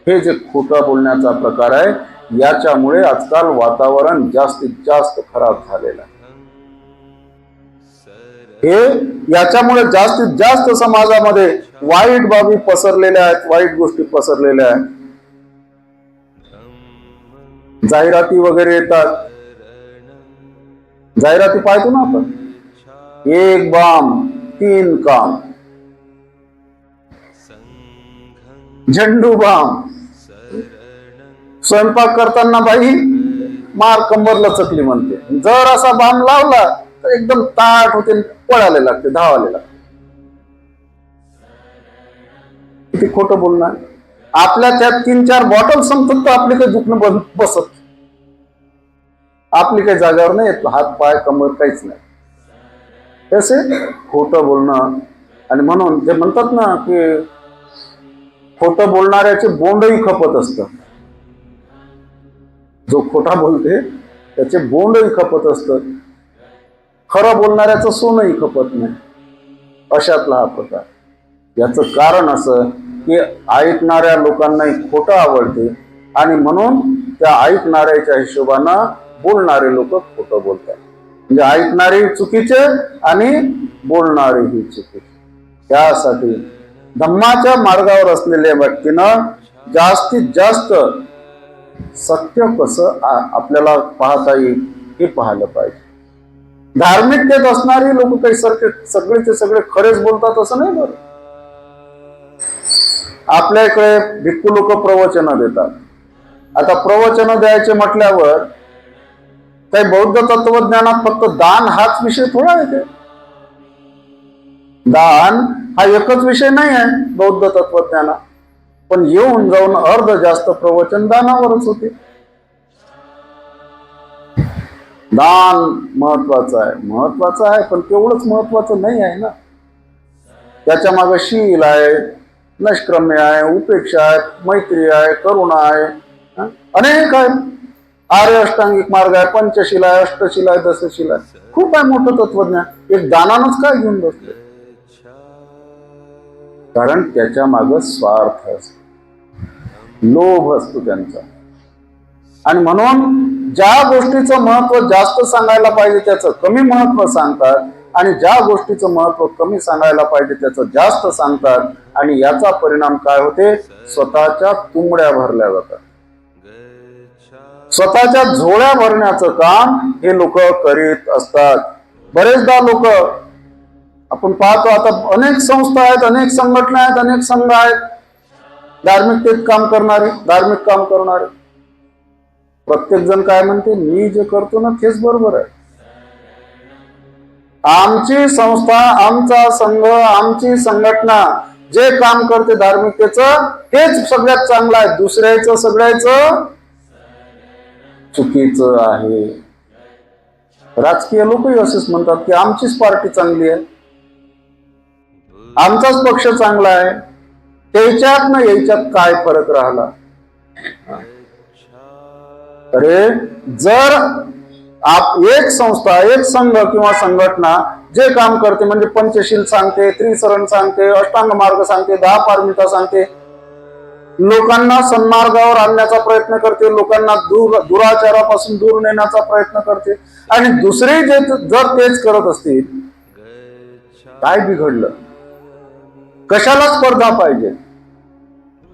हे जे खोटं बोलण्याचा प्रकार आहे, याच्यामुळे आजकाल वातावरण जास्तीत जास्त खराब झालेलं आहे. याच्यामुळे जास्तीत जास्त समाजामध्ये वाईट बाबी पसरलेल्या आहेत, वाईट गोष्टी पसरलेल्या आहेत. जाहिराती वगैरे येतात, जाहिराती पाहतो ना आपण, 1 बाम 3 काम, झेंडू बाम. स्वयंपाक करताना बाई मार कंबरला चकली म्हणते, जर असा बाम लावला तर एकदम ताट होते, पळाले लागते, धावाले लागते. किती खोटं बोलणार. आपल्या त्यात 3-4 बॉटल संपतात तर आपली काही दुखणं बसत, आपली काही जागेवर नाही येत, हात पाय कमर काहीच नाही. तसे खोटं बोलणं. आणि म्हणून ते म्हणतात ना की खोटं बोलणाऱ्याचे बोंडही खपत असतं. जो खोटा बोलते त्याचे बोंडही खपत असतं, खरं बोलणाऱ्याचं सोनही खपत नाही, अशातला हा प्रकार. याचं कारण असं की ऐकणाऱ्या लोकांनाही खोटं आवडते, आणि म्हणून त्या ऐकणाऱ्याच्या हिशोबानं बोलणारे लोक खोटं बोलतात. म्हणजे ऐकणारे चुकीचे आणि बोलणारेही चुकीचे. त्यासाठी धम्माच्या मार्गावर असलेल्या व्यक्तीनं जास्तीत जास्त सत्य कसं आपल्याला पाहता येईल हे पाहिलं पाहिजे. धार्मिकतेत असणारी लोक काही सगळेचे सगळे खरेच बोलतात असं नाही. बरं, आपल्या इकडे भिक्खू लोक प्रवचन देतात. आता प्रवचन द्यायचे म्हटल्यावर काही बौद्ध तत्वज्ञानात फक्त दान हाच विषय थोडा आहे. दान हा एकच विषय नाही आहे बौद्ध तत्वज्ञानात, पण येऊन जाऊन अर्ध जास्त प्रवचन दानावरच होते. दान महत्वाचं आहे, पण तेवढंच महत्वाचं नाही आहे ना. त्याच्या मागे शील आहे, नैष्क्रम्य आहे, उपेक्षा आहे, मैत्री आहे, करुणा आहे, अनेक आहे. आर्य अष्टांगिक मार्ग आहे, पंचशील आहे, अष्टशील आहे, दशशील आहे. खूप आहे मोठं तत्वज्ञान. एक दानानच काय घेऊन बसले? कारण त्याच्या मागे स्वार्थ असतो, लोभ असतो त्यांचा. आणि म्हणून ज्या गोष्टीचं महत्व जास्त सांगायला पाहिजे त्याचं कमी महत्व सांगतात, आणि ज्या गोष्टीचं महत्व कमी सांगायला पाहिजे त्याचं जास्त सांगतात. आणि याचा परिणाम काय होते? स्वतःच्या तुंबड्या भरल्या जातात. स्वतःच्या झोळ्या भरण्याचं काम हे लोक करीत असतात. बरेचदा लोक आपण पाहतो, आता अनेक संस्था आहेत, अनेक संघटना आहेत, अनेक संघ आहेत, धार्मिकतेत काम करणारे, धार्मिक काम करणारे. प्रत्येक जण काय म्हणते, मी जे करतो ना तेच बरोबर आहे. आमची संस्था, आमचा संघ, आमची संघटना जे काम करते धार्मिकतेचं तेच सगळ्यात चांगलं आहे, दुसऱ्याचं सगळ्याचं चुकीचं आहे. राजकीय लोकही असेच म्हणतात की आमचीच पार्टी चांगली आहे, आमचाच पक्ष चांगला आहे, त्याच्यात ना याच्यात काय फरक राहिला. अरे जर एक संस्था, एक संघ किंवा संघटना जे काम करते, म्हणजे पंचशील सांगते, त्रिसरण सांगते, अष्टांग मार्ग सांगते, 10 पारमिता सांगते, लोकांना सन्मार्गावर आणण्याचा प्रयत्न करते, लोकांना दुराचारापासून दूर नेण्याचा प्रयत्न करते, आणि दुसरे जे जर तेच करत असतील, काय बिघडलं? कशाला स्पर्धा पाहिजे?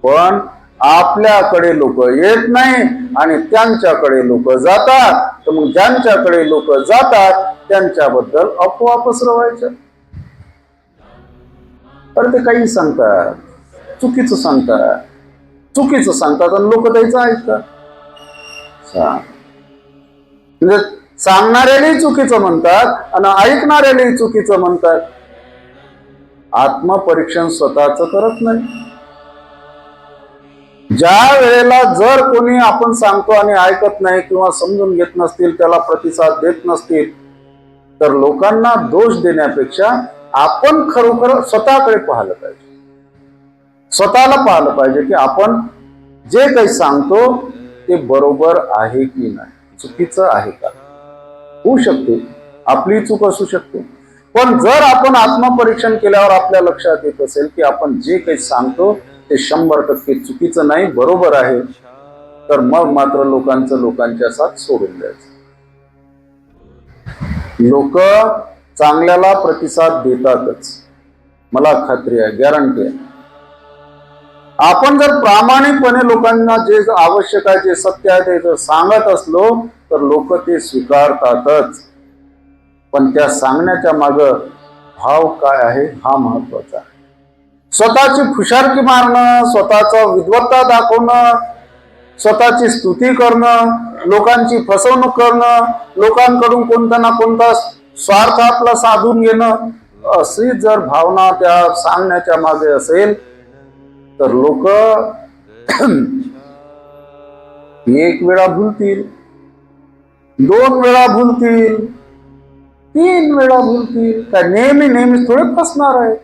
पण आपल्याकडे लोक येत नाही आणि त्यांच्याकडे लोक जातात, तर मग ज्यांच्याकडे लोक जातात त्यांच्याबद्दल अफवा पसरवायच्या. तर ते काही सांगतात, चुकीचं सांगतात, चुकीचं सांगतात आणि लोक त्याचं ऐकतात. म्हणजे सांगणाऱ्यालाही चुकीचं म्हणतात आणि ऐकणाऱ्यालाही चुकीचं म्हणतात. आत्मपरीक्षण स्वतःच करत नाही. ज्या वेळेला जर कोणी आपण सांगतो आणि ऐकत नाही किंवा समजून घेत नसतील, त्याला प्रतिसाद देत नसतील, तर लोकांना दोष देण्यापेक्षा आपण खरोखर स्वतःकडे पाहिलं पाहिजे, स्वतःला पाहिलं पाहिजे की आपण जे काही सांगतो ते बरोबर आहे की नाही, चुकीचं आहे का. होऊ शकते आपली चूक असू शकते, पण जर आपण आत्मपरीक्षण केल्यावर आपल्या लक्षात येत असेल की आपण जे काही सांगतो ते 100% चुकीचं नाही, बरोबर आहे, तर मग मात्र लोकांच्या साथ सोडून द्यायचं. लोक चांगल्याला प्रतिसाद देतातच, मला खात्री आहे, गॅरंटी आहे. आपण जर प्रामाणिकपणे लोकांना जे आवश्यक आहे, जे सत्य आहे, ते जर सांगत असलो तर लोक ते स्वीकारतातच. पण त्या सांगण्याच्या माग भाव काय आहे हा महत्वाचा आहे. स्वतःची खुशारकी मारणं, स्वतःचा विद्वत्ता दाखवणं, स्वतःची स्तुती करणं, लोकांची फसवणूक करणं, लोकांकडून कोणता ना कोणता स्वार्थ आपला साधून घेणं, अशी जर भावना त्या सांगण्याच्या मागे असेल तर लोक एक वेळा भूलतील, 2 वेळा भूलतील, 3 वेळा भूलतील, काय नेहमी थोडे फसणार आहे.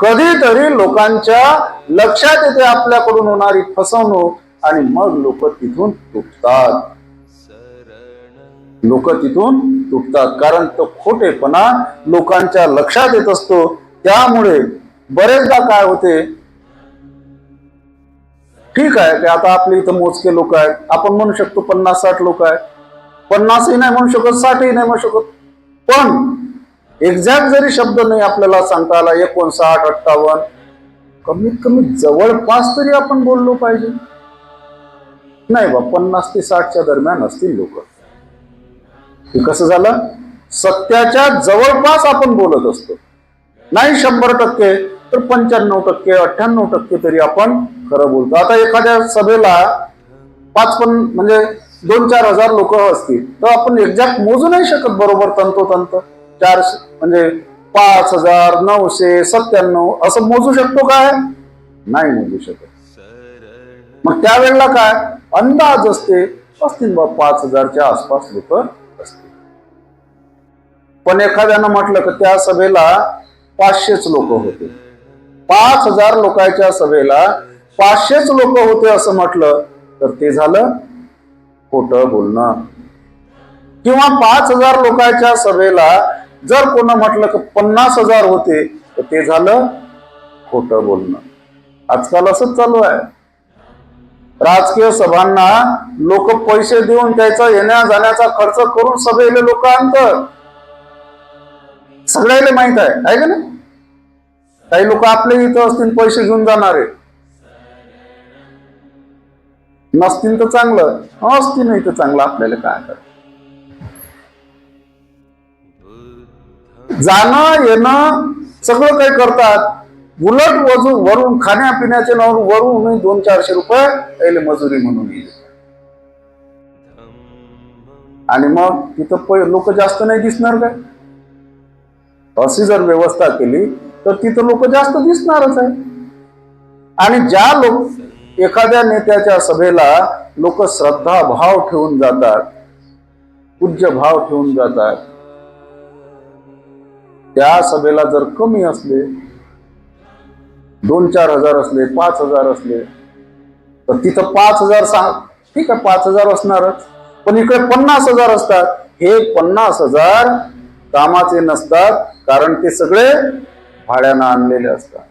कधीतरी लोकांच्या लक्षात येते आपल्याकडून होणारी फसवणूक आणि मग लोक तिथून तुटतात. कारण तो खोटेपणा लोकांच्या लक्षात येत असतो. त्यामुळे बरेचदा काय होते, ठीक आहे की आता आपल्या इथं मोजके लोक आहेत, आपण म्हणू शकतो 50-60 लोक आहेत, 50ही नाही म्हणू शकत, 60ही नाही म्हणू शकत, पण एक्झॅक्ट जरी शब्द नाही आपल्याला सांगता आला, 59, 58, कमीत कमी जवळपास तरी आपण बोललो पाहिजे. नाही बा 50 ते 60च्या दरम्यान असतील लोक. हे कसं झालं? सत्याच्या जवळपास आपण बोलत असतो. नाही 100% तर 95%, 98% तरी आपण खरं बोलतो. आता एखाद्या सभेला 5 म्हणजे 2-4 हजार लोक असतील तर आपण एक्झॅक्ट मोजू नाही शकत बरोबर तंतोतंत. 400 म्हणजे 5997 असं मोजू शकतो काय? नाही मोजू शकत. मग त्यावेळेला काय अंदाज असतील बा 5000च्या आसपास लोक असतील. पण एखाद्यानं म्हटलं की त्या सभेला 500च लोक होते, 5000 लोकांच्या सभेला 500च लोक होते असं म्हटलं तर ते झालं खोटं बोलणं. किंवा 5000 लोकांच्या सभेला जर कोण म्हटलं की 50,000 होते तर ते झालं खोटं बोलणं. आजकाल असंच चालू आहे. राजकीय सभांना लोक पैसे देऊन त्याचा येण्या जाण्याचा खर्च करून सभेला लोक आणतात. सगळ्याला माहित आहे का नाही? काही लोक आपल्या इथं असतील पैसे घेऊन जाणारे, नसतील तर चांगलं, असतील नाही तर चांगलं, आपल्याला काय करायचं. जाणं येणं सगळं काही करतात, उलट वरून खाण्यापिण्याचे वरून 200-400 रुपये पहिले मजुरी म्हणून येईल. आणि मग तिथं लोक जास्त नाही दिसणार काय? अशी जर व्यवस्था केली तर तिथं लोक जास्त दिसणारच आहे. आणि ज्या एखाद्या नेत्याच्या सभेला लोक श्रद्धा भाव ठेवून जातात, पूज्य भाव ठेवून जातात, त्या सभेला जर कमी असले, 2-4 हजार असले, 5,000 असले, तर तिथं 5,000 सांग, ठीक आहे 5,000 असणारच, पण इकडे 50,000 असतात. हे 50,000 कामाचे नसतात, कारण ते सगळे भाड्यानं आणलेले असतात.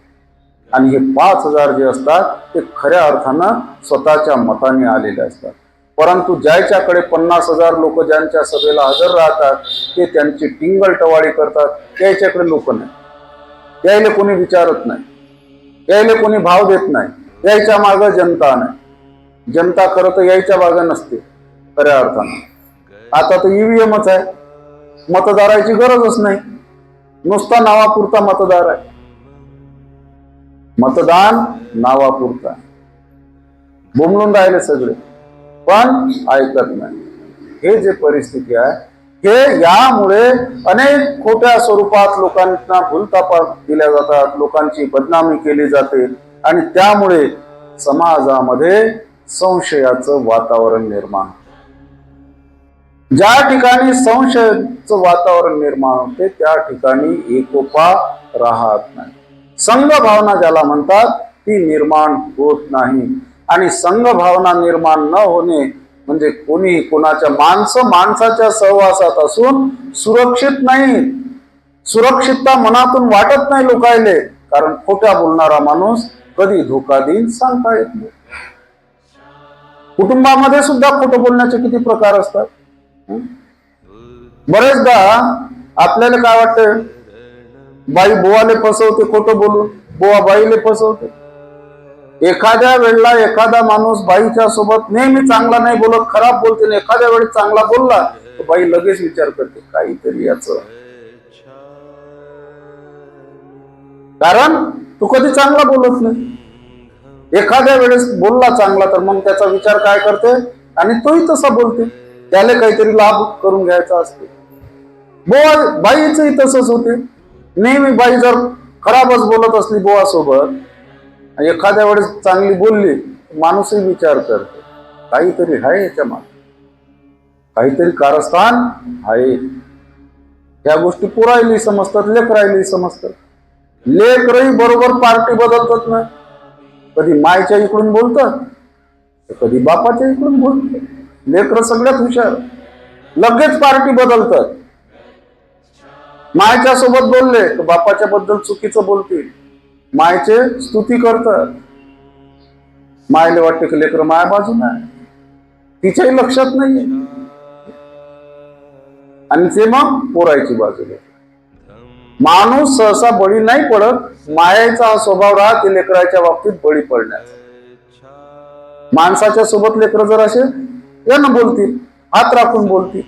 आणि हे 5,000 जे असतात ते खऱ्या अर्थानं स्वतःच्या मताने आलेले असतात. परंतु ज्याच्याकडे 50,000 लोक ज्यांच्या सभेला हजर राहतात, ते त्यांची टिंगल टवाळी करतात. त्याच्याकडे लोक नाही, यायला कोणी विचारत नाही, यायला कोणी भाव देत नाही, यायच्या मागं जनता नाही. जनता खरं तर यायच्या मागं नसते खऱ्या अर्थानं. आता तर ईव्हीएमच आहे, मतदाराची गरजच नाही, नुसता नावापुरता मतदार आहे. मतदान नावापुरता, बोंबलून राहिले सगळे, पण ऐकत नाही. हे जे परिस्थिती आहे, हे यामुळे अनेक खोट्या स्वरूपात लोकांना भूलथापा दिल्या जातात, लोकांची बदनामी केली जाते, आणि त्यामुळे समाजामध्ये संशयाचं वातावरण निर्माण. ज्या ठिकाणी संशयाचं वातावरण निर्माण होते, त्या ठिकाणी एकोपा राहत नाही. संघ भावना ज्याला म्हणतात ती निर्माण होत नाही. आणि संघ भावना निर्माण न होणे म्हणजे कोणी कोणाच्या माणसाच्या सहवासात असून सुरक्षित नाही. सुरक्षितता मनातून वाटत नाही लोकायले, कारण खोट्या बोलणारा माणूस कधी धोका देईल सांगता येत नाही. कुटुंबामध्ये सुद्धा खोटं बोलण्याचे किती प्रकार असतात. बरेचदा आपल्याला काय वाटतं, बाई बुवाले फसवते खोटं बोलून, बुवा बाईले फसवते. एखाद्या वेळेला एखादा माणूस बाईच्या सोबत नेहमी चांगला नाही बोलत, खराब बोलते, एखाद्या वेळेस चांगला बोलला तर बाई लगेच विचार करते काहीतरी याचं, कारण तू कधी चांगला बोलत नाही. एखाद्या वेळेस बोलला चांगला तर मग त्याचा विचार काय करते, आणि तोही तसा बोलते, त्याला काहीतरी लाभ करून घ्यायचा असते. बाईचंही तसंच होते. नेहमी बाई जर खराबच बोलत असली बुवा सोबत, एखाद्या वेळेस चांगली बोलली, माणूसही विचार करतो काहीतरी आहे याच्या मागे, काहीतरी कारस्थान आहे. ह्या गोष्टी पोरायली समजतात, लेकरायली समजतात. लेकरही बरोबर पार्टी बदलतात ना, कधी मायच्या इकडून बोलतात तर कधी बापाच्या इकडून बोलतात. लेकर सगळ्यात हुशार, लगेच पार्टी बदलतात. मायच्या सोबत बोलले तर बापाच्या बद्दल चुकीचं बोलतील, मायचे स्तुती करतात. मायला वाटते की लेकर माया बाजून आहे, तिच्याही लक्षात नाहीये, आणि ते मग पोरायची बाजूला. माणूस सहसा बळी नाही पडत, मायाचा हा स्वभाव राहते लेकराच्या बाबतीत बळी पडण्याचा. माणसाच्या सोबत लेकर जर असे यानं बोलतील, हात राखून बोलतील,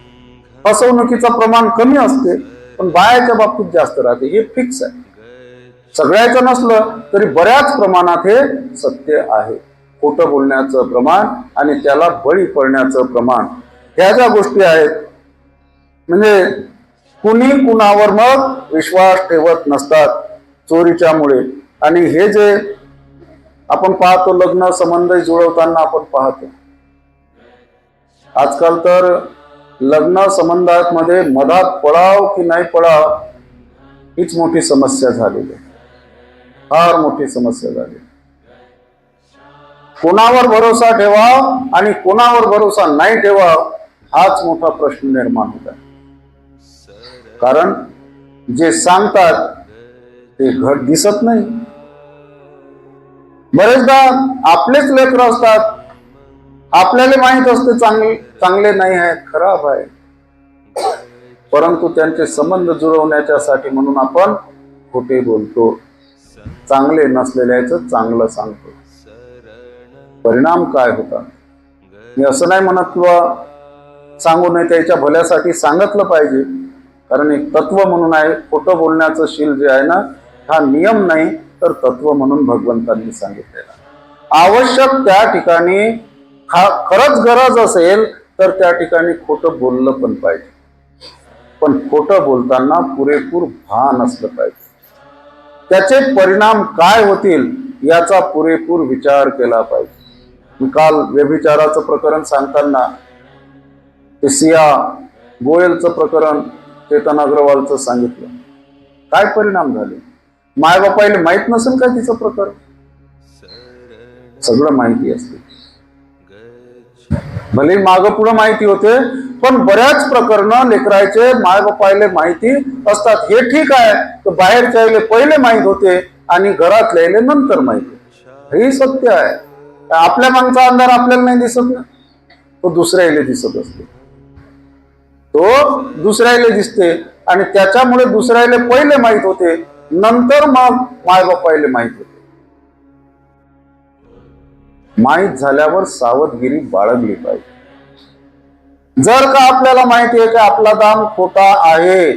फसवणुकीचं प्रमाण कमी असते, पण बायाच्या बाबतीत जास्त राहते. हे फिक्स आहे. सगळ्याचं नसलं तरी बऱ्याच प्रमाणात हे सत्य आहे. खोटं बोलण्याचं प्रमाण आणि त्याला बळी पडण्याचं प्रमाण, ह्या ज्या गोष्टी आहेत, म्हणजे कुणी कुणावर मग विश्वास ठेवत नसतात चोरीच्या मुळे. आणि हे जे आपण पाहतो, लग्न संबंध जुळवताना आपण पाहतो आजकाल तर लग्न संबंधामध्ये मधात पडाव की नाही पडाव हीच मोठी समस्या झालेली, फार मोठी समस्या झाली. कोणावर भरोसा ठेवाव आणि कोणावर भरोसा नाही ठेवाव हाच मोठा प्रश्न निर्माण होत आहे. कारण जे सांगतात ते घट दिसत नाही. बरेचदा आपलेच लेकर असतात, आपल्याला माहित असते चांगले नाही आहेत, खराब आहे, परंतु त्यांचे संबंध जुळवण्याच्यासाठी म्हणून आपण खोटे बोलतो, चांगले नसलेल्याचं चांगलं सांगतो. परिणाम काय होता मी असं नाही म्हणत किंवा सांगू नये, त्याच्या भल्यासाठी सांगितलं पाहिजे, कारण एक तत्व म्हणून आहे. खोटं बोलण्याचं शील जे आहे ना, हा नियम नाही तर तत्व म्हणून भगवंतांनी सांगितलेला. आवश्यक त्या ठिकाणी खरंच गरज असेल तर त्या ठिकाणी खोटं बोललं पण पाहिजे, पण खोटं बोलताना पुरेपूर भान असलं पाहिजे. त्याचे परिणाम काय होतील याचा पुरेपूर विचार केला पाहिजे. मी काल व्यभिचाराचं प्रकरण सांगताना ते सिया गोयलचं प्रकरण चेतन अग्रवालचं सांगितलं, काय परिणाम झाले? मायबापायला माहित नसेल का तिचं प्रकरण? सगळं माहिती असते, भले माग पुढे माहिती होते, पण बऱ्याच प्रकरण लेकरायचे मायबापायला माहिती असतात. हे ठीक आहे, तर बाहेरच्या पहिले माहित होते आणि घरातल्या नंतर माहिती. हे सत्य आहे. आपल्या मागचा अंधार आपल्याला नाही दिसत ना, तो दुसऱ्याला दिसत असतो, तो दुसऱ्याला दिसते आणि त्याच्यामुळे दुसऱ्याला पहिले माहित होते, नंतर मग मायबापायला माहित होते. माहित झाल्यावर सावधगिरी बाळगली पाहिजे. जर का आपल्याला माहिती आहे की आपला दाम खोटा आहे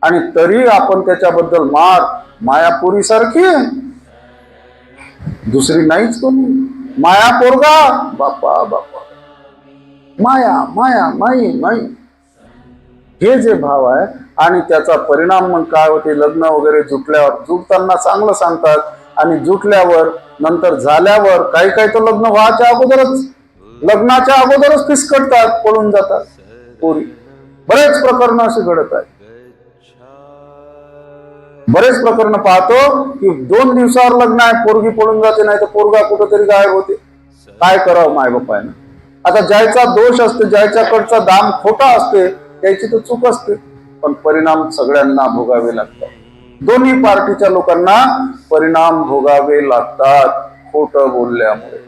आणि तरी आपण त्याच्याबद्दल मायापुरी सारखी दुसरी नाहीच कोणी, माया पोरगा, बापा बापा, माया माया माई माई, हे जे भाव आहे आणि त्याचा परिणाम मग काय होते? लग्न वगैरे जुटल्यावर, जुटताना चांगलं सांगतात आणि जुटल्यावर नंतर झाल्यावर काही काही तर लग्न व्हायच्या अगोदरच, लग्नाच्या अगोदरच फिसकटतात, पळून जातात पोरी. बरेच प्रकरण असे घडत आहेत. बरेच प्रकरण पाहतो की 2 दिवसावर लग्न आहे, पोरगी पळून जाते, नाही तर पोरगा कुठंतरी गायब होते. काय करावं मायबापायनं? आता ज्याचा दोष असते, ज्याच्याकडचा दाम खोटा असते, त्याची तर चूक असते, पण परिणाम सगळ्यांना भोगावे लागतात. दोन्ही पार्टीच्या लोकांना परिणाम भोगावे लागतात खोटं बोलल्यामुळे.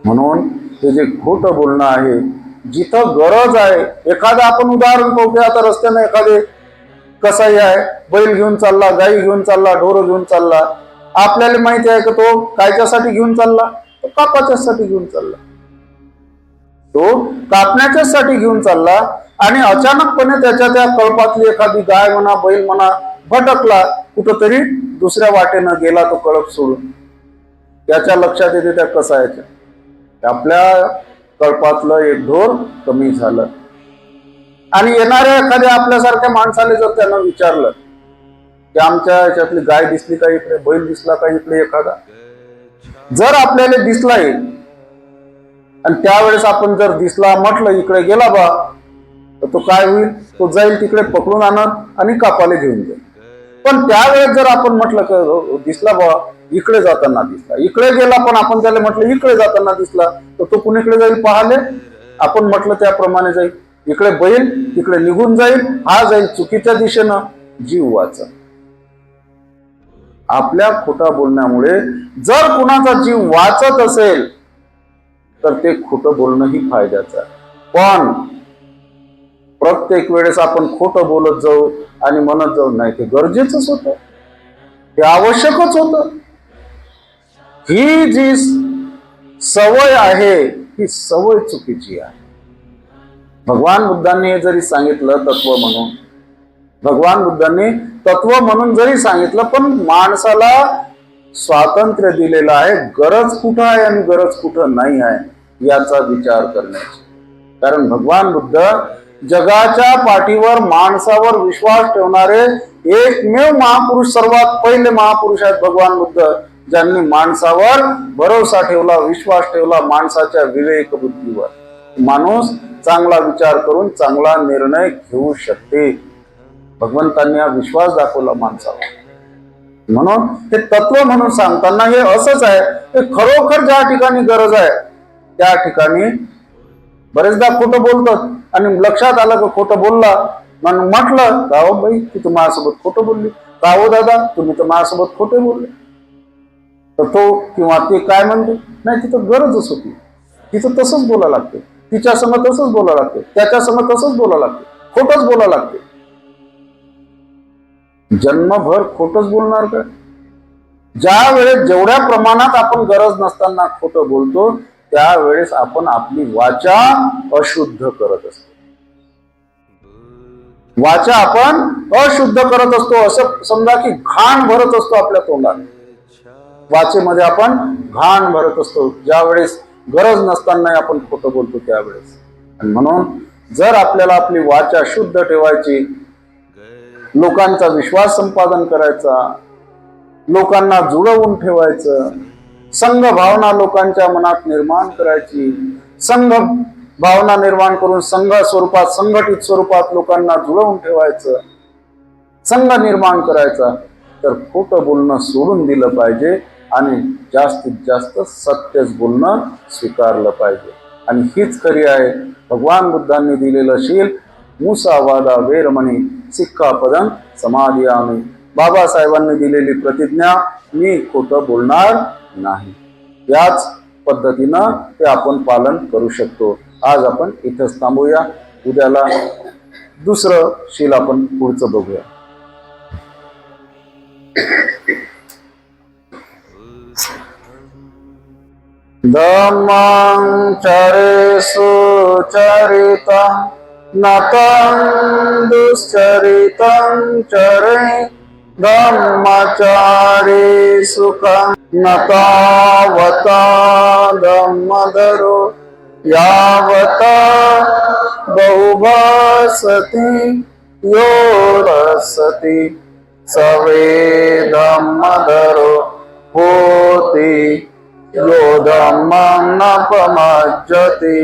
म्हणून हे जे खोटं बोलणं आहे, जिथं गरज आहे, एखादं आपण उदाहरण पाहू, आता रस्त्याने एखादे कसाई आहे, बैल घेऊन चालला, गाई घेऊन चालला, ढोरं घेऊन चालला, आपल्याला माहिती आहे की तो कायच्यासाठी घेऊन चालला? तो कापाच्यासाठी घेऊन चालला, तो कापण्याच्यासाठी घेऊन चालला आणि अचानकपणे त्याच्या त्या कळपातली एखादी गाय म्हणा, बैल म्हणा, भटकला, कुठंतरी दुसऱ्या वाटेनं गेला तो कळप सोडून. त्याच्या लक्षात येते त्या कसायच्या, आपल्या कळपातलं एक ढोर कमी झालं. आणि येणाऱ्या एखाद्या आपल्यासारख्या माणसाने जर त्यांना विचारलं की आमच्या याच्यातली गाय दिसली का इकडे, बैल दिसला का इकडे एखादा, जर आपल्याला दिसलाय आणि त्यावेळेस आपण जर दिसला म्हटलं इकडे गेला बा, तर तो काय होईल? तो जाईल तिकडे पकडून आणत आणि कापाले घेऊन जाईल. पण त्यावेळेस जर आपण म्हटलं की दिसला बा, इकडे जाताना दिसला, इकडे गेला, पण आपण त्याला म्हटलं इकडे जाताना दिसला, तर तो कुणीकडे जाईल पाहाले? आपण म्हटलं त्याप्रमाणे जाईल. इकडे बैल, तिकडे निघून जाईल, हा जाईल चुकीच्या दिशेनं, जीव वाचा. आपल्या खोटा बोलण्यामुळे जर कुणाचा जीव वाचत असेल तर ते खोटं बोलणंही फायद्याचं आहे. पण प्रत्येक वेळेस आपण खोटं बोलत जाऊ आणि म्हणत जाऊ, नाही ते गरजेचंच होतं, ते आवश्यकच होतं. ही जी सवय आहे, ही सवय चुकीची आहे. भगवान बुद्धांनी हे जरी सांगितलं तत्व म्हणून, भगवान बुद्धांनी तत्व म्हणून जरी सांगितलं, पण माणसाला स्वातंत्र्य दिलेलं आहे, गरज कुठं आहे आणि गरज कुठं नाही आहे याचा विचार करण्याची. कारण भगवान बुद्ध जगाच्या पाठीवर माणसावर विश्वास ठेवणारे एकमेव महापुरुष, सर्वात पहिले महापुरुष आहेत भगवान बुद्ध, ज्यांनी माणसावर भरोसा ठेवला, विश्वास ठेवला, माणसाच्या विवेक बुद्धीवर. माणूस चांगला विचार करून चांगला निर्णय घेऊ शकते. भगवंतांनी हा विश्वास दाखवला माणसावर. म्हणून ते तत्व म्हणून सांगताना हे असंच आहे, ते खरोखर ज्या ठिकाणी गरज आहे त्या ठिकाणी बरेचदा खोटं बोलतात आणि लक्षात आलं की खोटं बोलला, म्हणून म्हटलं का हो बाई तू तर माझ्यासोबत खोटं बोलली, का हो दादा तुम्ही तर माझ्यासोबत खोटे बोलले, तर तो किंवा ते काय म्हणते, नाही तिथं गरजच होती, तिथं तसंच बोला लागते, तिच्या संग तसंच बोला लागते, त्याच्या संग तसंच बोला लागते, खोटच बोला लागते. जन्मभर खोटच बोलणार का? ज्या वेळेस जेवढ्या प्रमाणात आपण गरज नसताना खोटं बोलतो, त्यावेळेस आपण आपली वाचा अशुद्ध करत असतो. वाचा आपण अशुद्ध करत असतो, असं समजा की घाण भरत असतो आपल्या तोंडात. वाचेमध्ये आपण घाण भरत असतो, ज्या वेळेस गरज नसताना आपण खोटं बोलतो त्यावेळेस. आणि म्हणून जर आपल्याला आपली वाचा शुद्ध ठेवायची, लोकांचा विश्वास संपादन करायचा, लोकांना जुळवून ठेवायचं, संघ भावना लोकांच्या मनात निर्माण करायची, संघ भावना निर्माण करून संघ स्वरूपात, संघटित स्वरूपात लोकांना जुळवून ठेवायचं, संघ निर्माण करायचा, तर खोटं बोलणं सोडून दिलं पाहिजे आणि जास्तीत जास्त सत्यच बोलणं स्वीकारलं पाहिजे. आणि हीच खरी आहे भगवान बुद्धांनी दिलेलं शील. मुसावादा वेरमणी सिक्खापदं समादियामि. बाबासाहेबांनी दिलेली प्रतिज्ञा, मी खोटं बोलणार नाही. याच पद्धतीनं ते आपण पालन करू शकतो. आज आपण इथंच थांबूया. उद्याला दुसरं शील आपण पुढचं बघूया. धम्मं चरेषु चरितं नतं दुश्चरितं चरे धम्मचारी सुखं न तावता धम्मधरो यावता बहुभासति यो रसति सवे धम्मधरो होति यो धम्मं न पमज्जति.